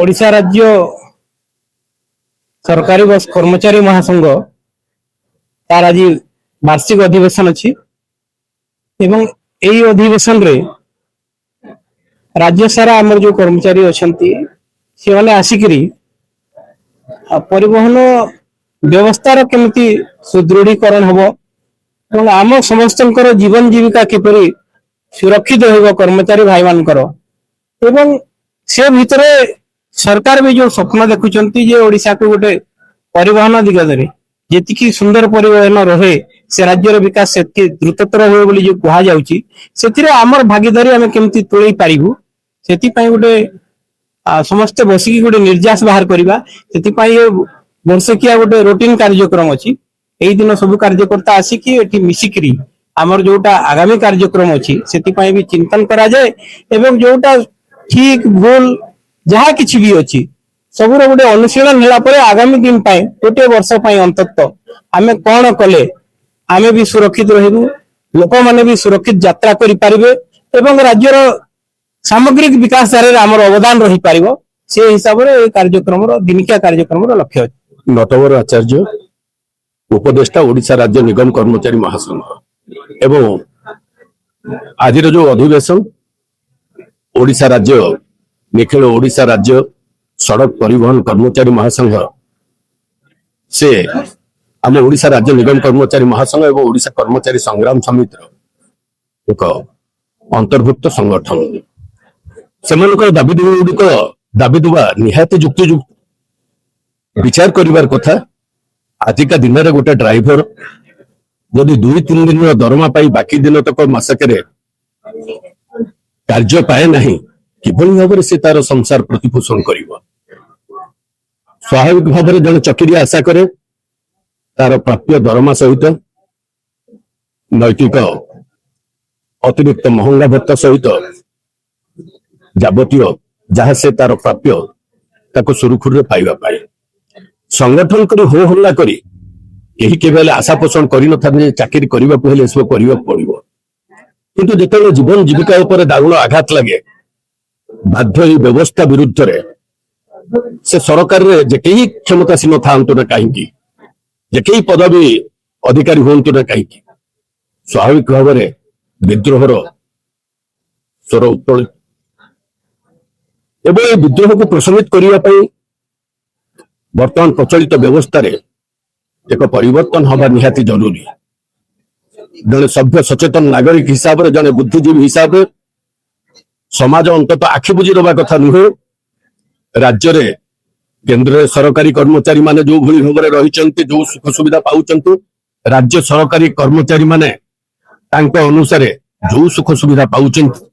ओडिशा राज्य सरकारी बस कर्मचारी महासंघ तार आज वार्षिक अधिवेशन अच्छी एवं यही अधिवेशन रे राज्य सारा आमर जो कर्मचारी अच्छा से मैंने आसिकी परिवहन व्यवस्था केमती सुदृढ़ीकरण हम आम समस्त जीवन जीविका किपरि सुरक्षित हो कर्मचारी भाई मानकर एवं से भितर सरकार भी जो स्वप्न देखुंटे ओडिशा को गोटे परिवहन दिगदे जी सुंदर परिवहन रहे से राज्यर विकास से द्रुततर हुए बोली जो कह जाऊँगी आमर भागीदारी आम केमती तोड़ पारू से गोटे समस्ते बसिकी गोटे निर्यास बाहर करवा से वर्षकिया गोटे रूटीन कार्यक्रम अच्छी यही दिन सब कार्यकर्ता आसिकी मिसिकी आमर जोटा आगामी कार्यक्रम अच्छी से भी चिंतन करा जाए एवं जोटा ठीक भूल जहाँ किसी भी अच्छी सबूर गोटे अनुशीलन है आगामी दिन गोटे वर्ष अंतत आम कौन कले आम भी सुरक्षित रहू लोक मैंने भी सुरक्षित यात्रा करें एवं राज्यर सामग्रिक विकास धारे आमर अवदान रही पार से हिसाब से कार्यक्रम दिनिकिया कार्यक्रम लक्ष्य अच्छे नटवर आचार्य उपदेष्टा ओडिशा राज्य निगम कर्मचारी महासंघ एवं आज जो अधिवेशन ओडिशा राज्य निखिल ओडिशा राज्य सड़क परिवहन कर्मचारी महासंघ से आम ओडिशा राज्य निगम कर्मचारी महासंघ एवं ओडिशा कर्मचारी संग्राम समिति एक अंतर्भुक्त संगठन से दाबी गुड़िक दाबी दुआ निहाती जुक्तियुक्त विचार करिवार कथा आजिका दिन में गोटे ड्राइवर जदि 2-3 दिन दरमा पाई बाकी दिन तक मासक कार्य पाए नहीं किभली भाव से तार संसार प्रतिपोषण कर स्वाभाविक भाव में जन चकिरी आशा करे तार प्राप्य दरमा सहित नैतिक अतिरिक्त महंगा भत्ता सहित जावतीय जहाँ से तार प्राप्य ताको सुरुखुरु पाइबा पाए संगठन करी हो हल्ला करी यही केवल आशा पोषण कर चाकरी करने पड़ो किंतु जिते जीवन जीविका उपर दारुण आघात लगे बाध्य व्यवस्था विरुद्ध रे से सरकार रे जे कई क्षमतासीन था ना कहीं जे पदवी अधिकारी हूं ना कहीं स्वाभाविक भाव में विद्रोहर स्वर उत्तोलित एवं विद्रोह को प्रशमित करने वर्तमान प्रचलित व्यवस्था रे एक परिवर्तन हवा निहाती जरूरी जड़े सभ्य सचेतन नागरिक हिसाब से जड़े बुद्धिजीवी हिसाब से समाज अंतत आखि बुझी दबा कथा नुहे राज्य रे केंद्र सरकारी कर्मचारी माने जो भली भाव रही जो सुख सुविधा पाउचंतु राज्य सरकारी कर्मचारी माने तांको अनुसार जो सुख सुविधा पाउचंतु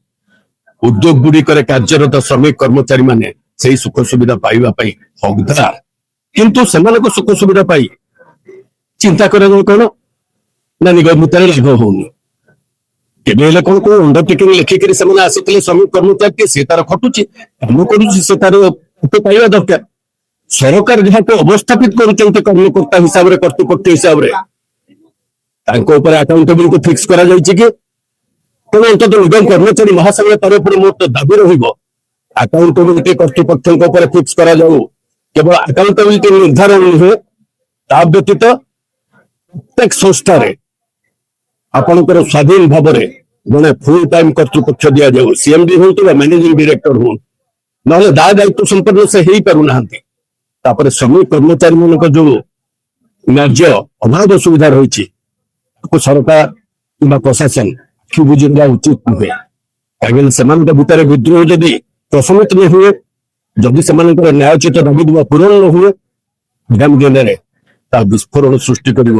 उद्योग गुड़िक कार्यरत श्रमिक कर्मचारी माने से सुख सुविधा पाइबा पाई हकदार किंतु सेमान सुख सुविधा पाई चिंता करे कौन ना निगम भितर लाभ होनी केबे कौन को अंडरटेकिंग लिखिक आसी श्रमिक कर्मचारी से तार खटुची काम कर तार पाइबा दरकार सरकार जहाँ को अवस्थापित कर कर्मकर्ता हिसाब से कर्तृपक्ष हिसाब से अकाउंटेबिलिटी फिक्स करा जायछि कि तेणु अंतत निगम कर्मचारी महासंघ तरफ मोट दाबी रकाउंटेबिलिटी कर्तृपक्ष फिक्स करा जाऊ केवल अकाउंटेबिलिटी निर्धारण नुहे ता व्यतीत प्रत्येक संस्था आपणकर स्वाधीन भाव में जड़े फुल टाइम कर्तृपक्ष दि जाऊ सीएमडी हूँ कि मैनेजिंग डायरेक्टर हूँ ना दा दायित्व संपन्न से हो पार श्रमिक कर्मचारी मान जो न्याय अभाव सुविधा रही सरकार कि प्रशासन कि बुझा उचित नुहे कहीं से भितर विद्रोह जदि प्रशमित न हुए जदि से न्यायोचित दाबी दुआ पूरण न हुए आगामी दिन में विस्फोरण सृष्टि कर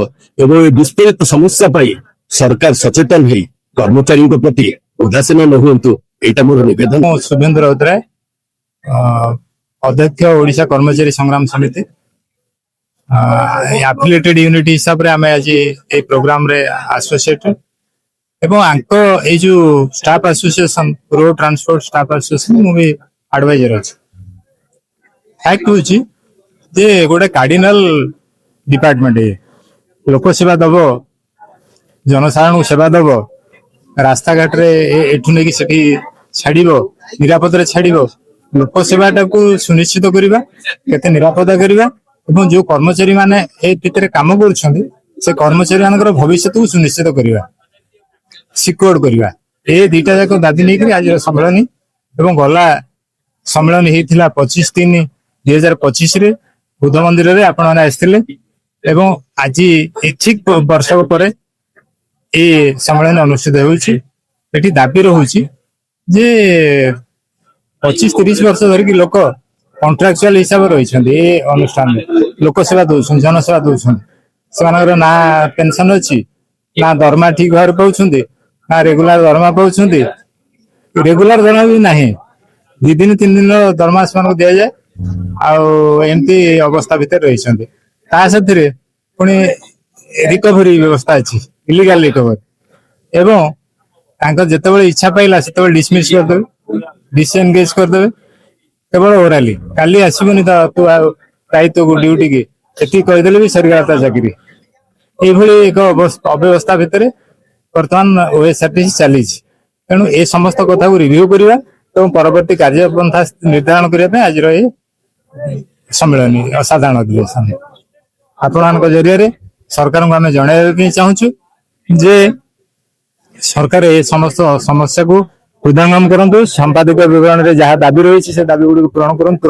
विस्फोरित समस्या पाई सरकार सचेतन है कर्मचारी प्रति उदासीन न हूँ यहाँ मोर निवेदन। शुभेंद्र राउतराय अध्यक्ष ओडिशा कर्मचारी संग्राम समिति एफिलिएटेड यूनिट हिसाब से आम आज ये प्रोग्राम रे एसोसिएटेड एवं आंको ये जो staff association road transport staff association मु भी एडवाइजर अच्छे फैक्ट हूँ जे गोटे कार्डिनाल डिपार्टमेंट ये लोक सेवा दब जनसाधारण सेवा दब रास्ता घाट रे एठू नहीं छाड़ निरापद छाड़ ଲୋକ ସେବାଟାକୁ ସୁନିଶ୍ଚିତ କରିବା, କେତେ ନିରାପତ୍ତା କରିବା ଏବଂ ଯୋଉ କର୍ମଚାରୀ ମାନେ ଏଇ ଭିତରେ କାମ କରୁଛନ୍ତି ସେ କର୍ମଚାରୀ ମାନଙ୍କର ଭବିଷ୍ୟତକୁ ସୁନିଶ୍ଚିତ କରିବା, ସିକ୍ୟୁର କରିବା। ଏ ଦିଟା ଯାକ ଦାବି ନେଇକରି ଆଜିର ସମ୍ମିଳନୀ ଏବଂ ଗଲା ସମ୍ମିଳନୀ ହେଇଥିଲା 25/3/2025 ବୁଦ୍ଧ ମନ୍ଦିରରେ ଆପଣମାନେ ଆସିଥିଲେ ଏବଂ ଆଜି ଠିକ ବର୍ଷକ ପରେ ଏ ସମ୍ମିଳନୀ ଅନୁଷ୍ଠିତ ହେଉଛି। ଏଠି ଦାବି ରହୁଛି ଯେ 25-30 ବର୍ଷ ଧରିକି ଲୋକ କଣ୍ଟ୍ରାକ୍ଚୁଆଲ ହିସାବରେ ରହିଛନ୍ତି ଏ ଅନୁଷ୍ଠାନରେ, ଲୋକ ସେବା ଦଉଛନ୍ତି, ଜନସେବା ଦଉଛନ୍ତି। ସେମାନଙ୍କର ନା ପେନସନ ଅଛି, ନା ଦରମା ଠିକ ଭାବରେ ପାଉଛନ୍ତି, ନା ରେଗୁଲାର ଦରମା ପାଉଛନ୍ତି। ରେଗୁଲାର ଦରମା ବି ନାହିଁ, 2 ଦିନ 3 ଦିନର ଦରମା ସେମାନଙ୍କୁ ଦିଆଯାଏ। ଆଉ ଏମିତି ଅବସ୍ଥା ଭିତରେ ରହିଛନ୍ତି। ତା ସାଥିରେ ପୁଣି ରିକଭରି ବ୍ୟବସ୍ଥା ଅଛି, ଇଲିଗାଲ ରିକଭରି। ଏବଂ ତାଙ୍କ ଯେତେବେଳେ ଇଚ୍ଛା ପାଇଲା ସେତେବେଳେ ଡିସମିସ କରିଦେବେ, ଡିସଏନଗେଜ କରିଦେବେ। କେବଳ ଓରାଲି, କାଲି ଆସିବନି ତ ତୁ ଆଉ ଦାୟିତ୍ୱକୁ ଡ୍ୟୁଟି କି, ଏତିକି କହିଦେଲେ ବି ସରିଗଲା ତା ଚାକିରି। ଏଇଭଳି ଏକ ଅବ୍ୟବସ୍ଥା ଭିତରେ ବର୍ତ୍ତମାନ OSRTC ଚାଲିଛି। ତେଣୁ ଏ ସମସ୍ତ କଥାକୁ ରିଭ୍ୟୁ କରିବା ଏବଂ ପରବର୍ତ୍ତୀ କାର୍ଯ୍ୟପନ୍ଥା ନିର୍ଦ୍ଧାରଣ କରିବା ପାଇଁ ଆଜିର ଏହି ସମ୍ମିଳନୀ ଅସାଧାରଣ ଅଧିବେଶନ। ଆପଣମାନଙ୍କ ଜରିଆରେ ସରକାରଙ୍କୁ ଆମେ ଜଣାଇବା ପାଇଁ ଚାହୁଁଛୁ ଯେ ସରକାର ଏ ସମସ୍ତ ସମସ୍ୟାକୁ ହୃଦୟଙ୍ଗମ କରନ୍ତୁ, ସମ୍ପାଦକୀୟ ବିବରଣୀରେ ଯାହା ଦାବି ରହିଛି ସେ ଦାବି ଗୁଡିକୁ ପୂରଣ କରନ୍ତୁ।